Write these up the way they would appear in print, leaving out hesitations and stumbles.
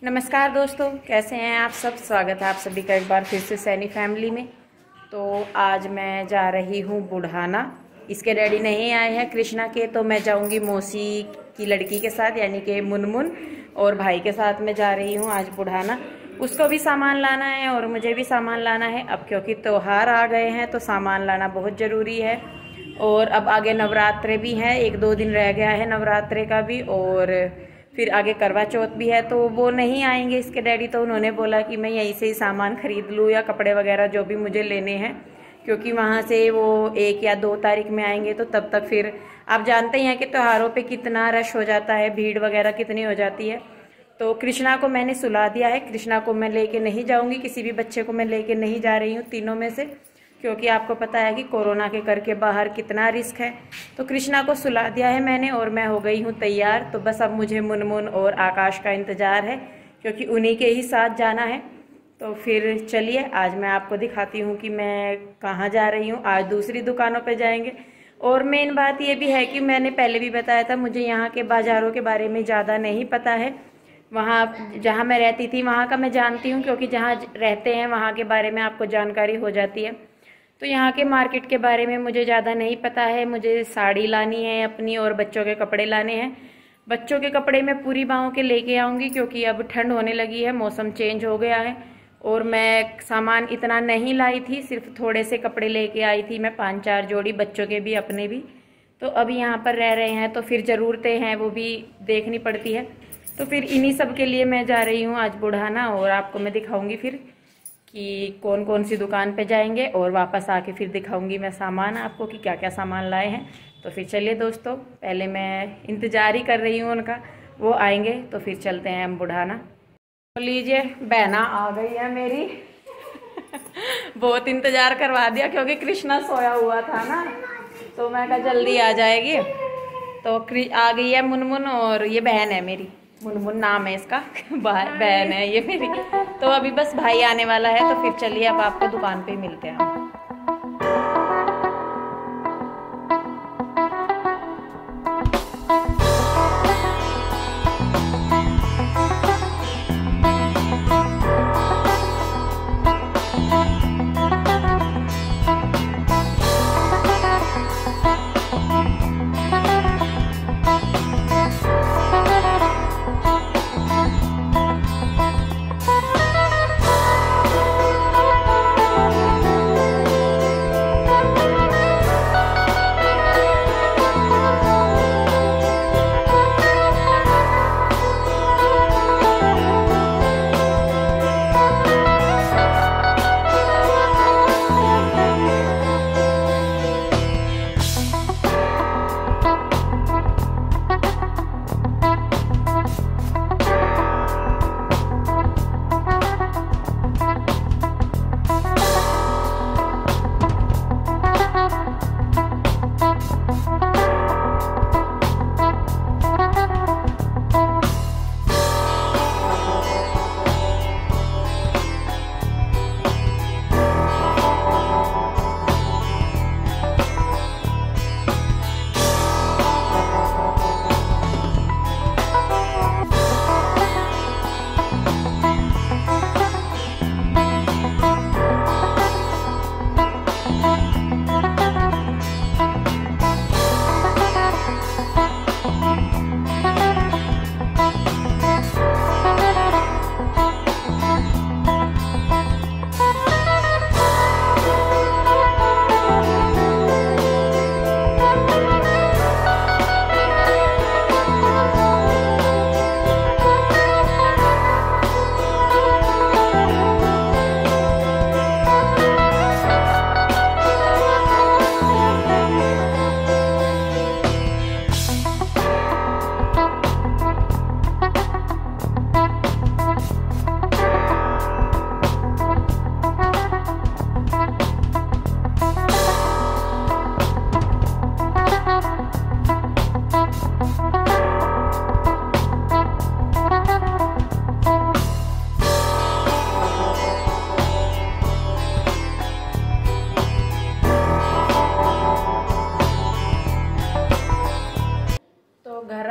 नमस्कार दोस्तों, कैसे हैं आप सब। स्वागत है आप सभी का एक बार फिर से सैनी फैमिली में। तो आज मैं जा रही हूँ बुढ़ाना। इसके डैडी नहीं आए हैं कृष्णा के, तो मैं जाऊँगी मौसी की लड़की के साथ यानी कि मुनमुन और भाई के साथ में जा रही हूँ आज बुढ़ाना। उसको भी सामान लाना है और मुझे भी सामान लाना है। अब क्योंकि त्योहार आ गए हैं तो सामान लाना बहुत ज़रूरी है। और अब आगे नवरात्रे भी हैं, 1-2 दिन रह गया है नवरात्रे का भी, और फिर आगे करवा चौथ भी है। तो वो नहीं आएंगे इसके डैडी, तो उन्होंने बोला कि मैं यहीं से ही सामान खरीद लूँ या कपड़े वगैरह जो भी मुझे लेने हैं, क्योंकि वहाँ से वो 1 या 2 तारीख में आएंगे। तो तब तक फिर आप जानते ही हैं कि त्योहारों पे कितना रश हो जाता है, भीड़ वगैरह कितनी हो जाती है। तो कृष्णा को मैंने सुला दिया है। कृष्णा को मैं लेके नहीं जाऊँगी, किसी भी बच्चे को मैं लेके नहीं जा रही हूँ तीनों में से, क्योंकि आपको पता है कि कोरोना के करके बाहर कितना रिस्क है। तो कृष्णा को सुला दिया है मैंने और मैं हो गई हूँ तैयार। तो बस अब मुझे मुनमुन और आकाश का इंतज़ार है, क्योंकि उन्हीं के ही साथ जाना है। तो फिर चलिए आज मैं आपको दिखाती हूँ कि मैं कहाँ जा रही हूँ। आज दूसरी दुकानों पे जाएंगे। और मेन बात ये भी है कि मैंने पहले भी बताया था, मुझे यहाँ के बाज़ारों के बारे में ज़्यादा नहीं पता है। वहाँ जहाँ मैं रहती थी वहाँ का मैं जानती हूँ, क्योंकि जहाँ रहते हैं वहाँ के बारे में आपको जानकारी हो जाती है। तो यहाँ के मार्केट के बारे में मुझे ज़्यादा नहीं पता है। मुझे साड़ी लानी है अपनी और बच्चों के कपड़े लाने हैं। बच्चों के कपड़े मैं पूरी बाहों के लेके आऊँगी, क्योंकि अब ठंड होने लगी है, मौसम चेंज हो गया है। और मैं सामान इतना नहीं लाई थी, सिर्फ थोड़े से कपड़े लेके आई थी मैं, 5-4 जोड़ी, बच्चों के भी अपने भी। तो अब यहाँ पर रह रहे हैं तो फिर ज़रूरतें हैं वो भी देखनी पड़ती है। तो फिर इन्हीं सब के लिए मैं जा रही हूँ आज बुढ़ाना, और आपको मैं दिखाऊँगी फिर कि कौन कौन सी दुकान पे जाएंगे, और वापस आके फिर दिखाऊंगी मैं सामान आपको कि क्या क्या सामान लाए हैं। तो फिर चलिए दोस्तों, पहले मैं इंतज़ार ही कर रही हूँ उनका, वो आएंगे तो फिर चलते हैं हम बुढ़ाना। तो लीजिए, बहना आ गई है मेरी। बहुत इंतज़ार करवा दिया, क्योंकि कृष्णा सोया हुआ था ना, तो मैं कहा जल्दी आ जाएगी। तो आ गई है मुनमुन, और ये बहन है मेरी, मुनमुन नाम है इसका। बहन है ये मेरी। तो अभी बस भाई आने वाला है, तो फिर चलिए अब आपको दुकान पे मिलते हैं।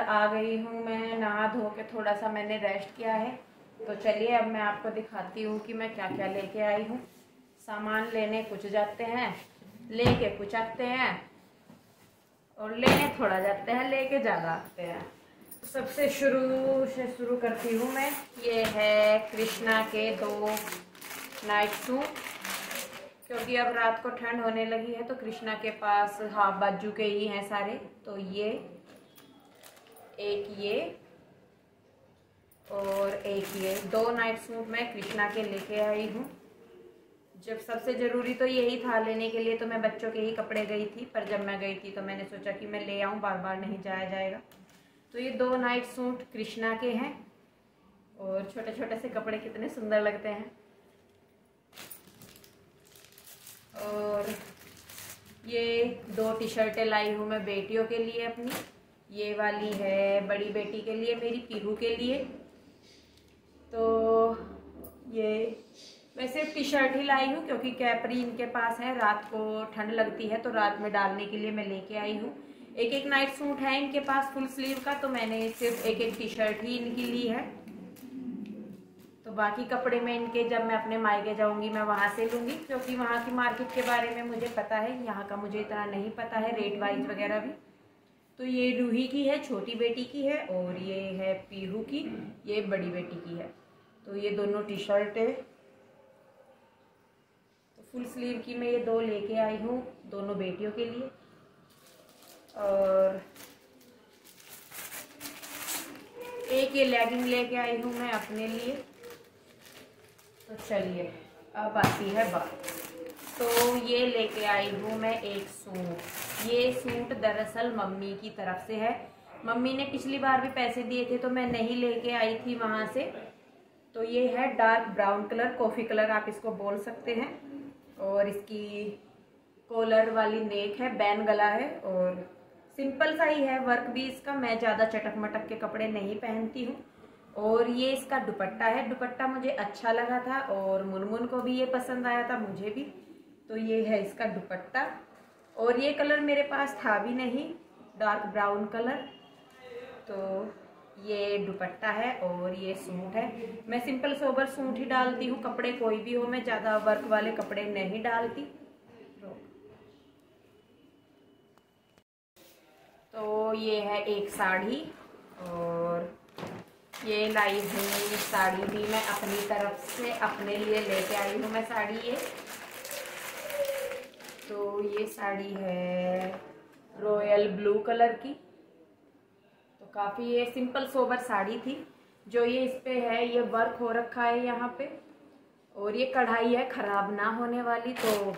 आ गई हूँ मैं, नहा धो के थोड़ा सा मैंने रेस्ट किया है। तो चलिए अब मैं आपको दिखाती हूँ कि मैं क्या क्या लेके आई हूँ। सामान लेने कुछ जाते हैं, लेके कुछ आते हैं, और लेने थोड़ा जाते हैं, लेके ज़्यादा आते हैं। सबसे शुरू करती हूँ मैं। ये है कृष्णा के 2 नाइट सूट, क्योंकि अब रात को ठंड होने लगी है तो कृष्णा के पास हाफ बाजू के ही हैं सारे। तो ये और एक ये 2 नाइट सूट मैं कृष्णा के लेके आई हूँ। जब सबसे ज़रूरी तो यही था लेने के लिए, तो मैं बच्चों के ही कपड़े गई थी, पर जब मैं गई थी तो मैंने सोचा कि मैं ले आऊँ, बार बार नहीं जाया जाएगा। तो ये 2 नाइट सूट कृष्णा के हैं, और छोटे छोटे से कपड़े कितने सुंदर लगते हैं। और ये 2 टी शर्टें लाई हूँ मैं बेटियों के लिए अपनी। ये वाली है बड़ी बेटी के लिए, मेरी पीहू के लिए। तो ये मैं सिर्फ टी शर्ट ही लाई हूँ, क्योंकि कैपरी इनके पास है, रात को ठंड लगती है तो रात में डालने के लिए मैं लेके आई हूँ। एक नाइट सूट है इनके पास फुल स्लीव का, तो मैंने सिर्फ एक टी शर्ट ही इनकी ली है। तो बाकी कपड़े में इनके जब मैं अपने मायके जाऊंगी मैं वहां से लूंगी, क्योंकि वहां की मार्केट के बारे में मुझे पता है, यहाँ का मुझे इतना नहीं पता है, रेट वाइज वगैरह भी। तो ये रूही की है, छोटी बेटी की है, और ये है पीहू की, ये बड़ी बेटी की है। तो ये दोनों टी शर्ट है, तो फुल स्लीव की मैं ये 2 लेके आई हूँ दोनों बेटियों के लिए। और एक ये लेगिंग लेके आई हूँ मैं अपने लिए। तो चलिए अब आती है बात। तो ये लेके आई हूँ मैं एक सूट। ये सूट दरअसल मम्मी की तरफ से है। मम्मी ने पिछली बार भी पैसे दिए थे तो मैं नहीं लेके आई थी वहाँ से। तो ये है dark brown colour, coffee colour आप इसको बोल सकते हैं। और इसकी कॉलर वाली नेक है, बैन गला है, और सिंपल सा ही है वर्क भी इसका। मैं ज़्यादा चटक मटक के कपड़े नहीं पहनती हूँ। और ये इसका दुपट्टा है, दुपट्टा मुझे अच्छा लगा था और मुनमुन को भी ये पसंद आया था, मुझे भी। तो ये है इसका दुपट्टा, और ये कलर मेरे पास था भी नहीं, डार्क ब्राउन कलर। तो ये दुपट्टा है और ये सूट है। मैं सिंपल सोबर सूट ही डालती हूँ, कपड़े कोई भी हो, मैं ज़्यादा वर्क वाले कपड़े नहीं डालती। तो ये है एक साड़ी, और ये लाई हूँ साड़ी भी मैं अपनी तरफ से, अपने लिए लेके आई हूँ मैं साड़ी ये। तो ये साड़ी है रॉयल ब्लू कलर की। तो काफ़ी ये सिंपल सोबर साड़ी थी। जो ये इस पे है ये वर्क हो रखा है यहाँ पे, और ये कढ़ाई है खराब ना होने वाली। तो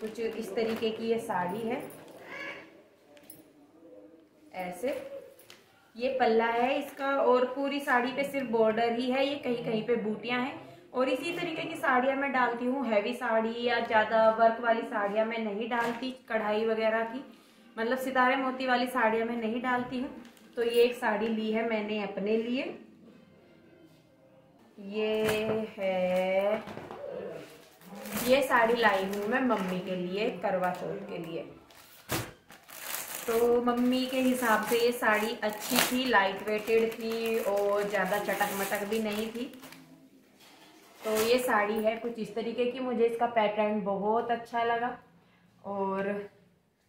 कुछ इस तरीके की ये साड़ी है, ऐसे ये पल्ला है इसका, और पूरी साड़ी पे सिर्फ बॉर्डर ही है, ये कहीं कहीं पे बूटियां हैं। और इसी तरीके की साड़ियां मैं डालती हूँ, हैवी साड़ी या ज़्यादा वर्क वाली साड़ियां मैं नहीं डालती, कढ़ाई वगैरह की, मतलब सितारे मोती वाली साड़ियां मैं नहीं डालती हूँ। तो ये एक साड़ी ली है मैंने अपने लिए। ये साड़ी लाई हूँ मैं मम्मी के लिए करवा चौथ के लिए। तो मम्मी के हिसाब से ये साड़ी अच्छी थी, लाइट वेटेड थी, और ज़्यादा चटक मटक भी नहीं थी। तो ये साड़ी है कुछ इस तरीके की, मुझे इसका पैटर्न बहुत अच्छा लगा, और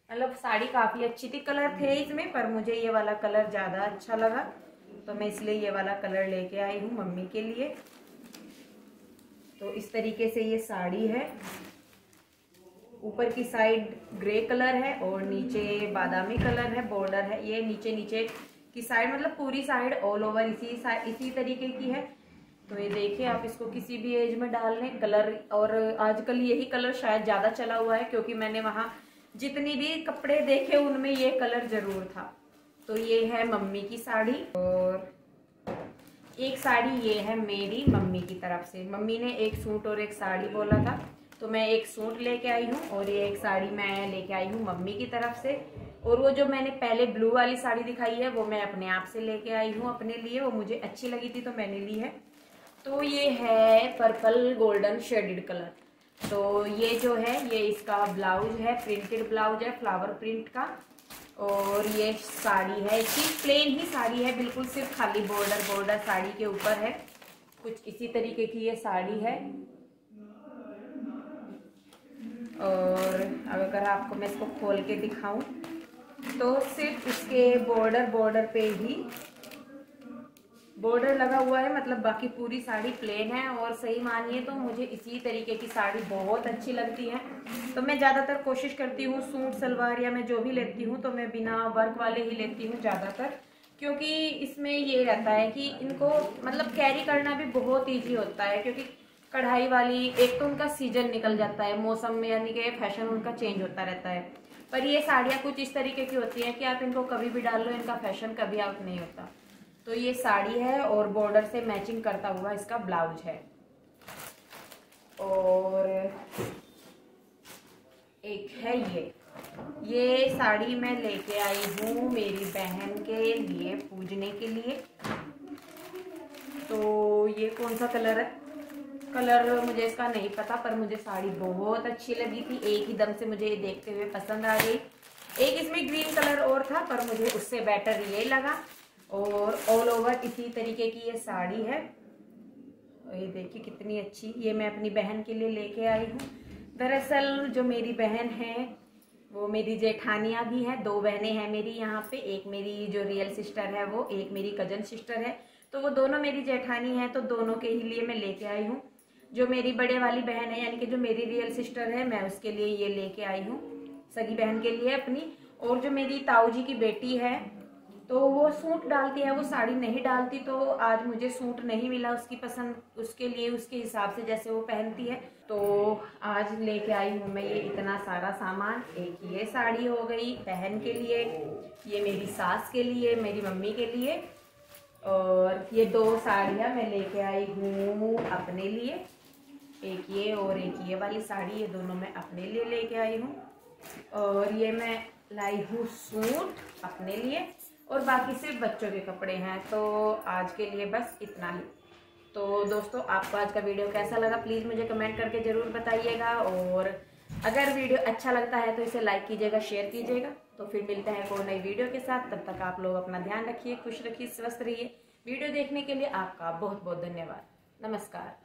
मतलब साड़ी काफ़ी अच्छी थी। कलर थे इसमें, पर मुझे ये वाला कलर ज़्यादा अच्छा लगा, तो मैं इसलिए ये वाला कलर लेके आई हूँ मम्मी के लिए। तो इस तरीके से ये साड़ी है, ऊपर की साइड ग्रे कलर है और नीचे बादामी कलर है, बॉर्डर है। ये नीचे नीचे की साइड, मतलब पूरी साइड ऑल ओवर इसी तरीके की है। तो ये देखिए, आप इसको किसी भी एज में डाल लें कलर। और आजकल यही कलर शायद ज़्यादा चला हुआ है, क्योंकि मैंने वहाँ जितनी भी कपड़े देखे उनमें ये कलर ज़रूर था। तो ये है मम्मी की साड़ी, और एक साड़ी ये है मेरी मम्मी की तरफ से। मम्मी ने एक सूट और एक साड़ी बोला था, तो मैं एक सूट लेके आई हूँ और ये एक साड़ी मैं लेके आई हूँ मम्मी की तरफ से। और वो जो मैंने पहले ब्लू वाली साड़ी दिखाई है वो मैं अपने आप से लेके आई हूँ अपने लिए, वो मुझे अच्छी लगी थी तो मैंने ली है। तो ये है पर्पल गोल्डन शेडेड कलर। तो ये जो है ये इसका ब्लाउज है, प्रिंटेड ब्लाउज है फ्लावर प्रिंट का, और ये साड़ी है, इसकी प्लेन ही साड़ी है, बिल्कुल सिर्फ खाली बॉर्डर साड़ी के ऊपर है। कुछ इसी तरीके की ये साड़ी है। और अगर आपको मैं इसको खोल के दिखाऊं तो सिर्फ इसके बॉर्डर पे ही बॉर्डर लगा हुआ है, मतलब बाकी पूरी साड़ी प्लेन है। और सही मानिए तो मुझे इसी तरीके की साड़ी बहुत अच्छी लगती है। तो मैं ज़्यादातर कोशिश करती हूँ सूट सलवार या मैं जो भी लेती हूँ तो मैं बिना वर्क वाले ही लेती हूँ ज़्यादातर, क्योंकि इसमें ये रहता है कि इनको मतलब कैरी करना भी बहुत ईजी होता है। क्योंकि कढ़ाई वाली एक तो उनका सीजन निकल जाता है मौसम में, यानी कि फैशन उनका चेंज होता रहता है। पर ये साड़ियाँ कुछ इस तरीके की होती हैं कि आप इनको कभी भी डाल लो, इनका फैशन कभी आउट नहीं होता। तो ये साड़ी है और बॉर्डर से मैचिंग करता हुआ इसका ब्लाउज है। और एक है ये साड़ी मैं लेके आई हूँ मेरी बहन के लिए पूजने के लिए। तो ये कौन सा कलर है, कलर मुझे इसका नहीं पता, पर मुझे साड़ी बहुत अच्छी लगी थी। एक ही दम से मुझे ये देखते हुए पसंद आ गई। एक इसमें ग्रीन कलर और था पर मुझे उससे बेटर ये लगा। और ऑल ओवर इसी तरीके की ये साड़ी है। ये देखिए कितनी अच्छी, ये मैं अपनी बहन के लिए लेके आई हूँ। दरअसल जो मेरी बहन है वो मेरी जेठानियाँ भी हैं, 2 बहनें हैं मेरी यहाँ पे। एक मेरी जो रियल सिस्टर है वो, एक मेरी कजन सिस्टर है। तो वो दोनों मेरी जेठानी हैं, तो दोनों के ही लिए मैं लेके आई हूँ। जो मेरी बड़े वाली बहन है यानी कि जो मेरी रियल सिस्टर है, मैं उसके लिए ये लेके आई हूँ, सगी बहन के लिए अपनी। और जो मेरी ताऊ जी की बेटी है तो वो सूट डालती है, वो साड़ी नहीं डालती। तो आज मुझे सूट नहीं मिला उसकी पसंद, उसके लिए उसके हिसाब से जैसे वो पहनती है। तो आज लेके आई हूँ मैं ये इतना सारा सामान। एक ये साड़ी हो गई बहन के लिए, ये मेरी सास के लिए, मेरी मम्मी के लिए। और ये 2 साड़ियाँ मैं लेके आई हूँ अपने लिए, एक ये और एक ये वाली साड़ी, ये दोनों मैं अपने लिए लेके आई हूँ। और ये मैं लाई हूँ सूट अपने लिए, और बाकी सिर्फ बच्चों के कपड़े हैं। तो आज के लिए बस इतना ही। तो दोस्तों आपको आज का वीडियो कैसा लगा प्लीज़ मुझे कमेंट करके ज़रूर बताइएगा। और अगर वीडियो अच्छा लगता है तो इसे लाइक कीजिएगा, शेयर कीजिएगा। तो फिर मिलते हैं कोई नई वीडियो के साथ, तब तक आप लोग अपना ध्यान रखिए, खुश रखिए, स्वस्थ रहिए। वीडियो देखने के लिए आपका बहुत बहुत धन्यवाद। नमस्कार।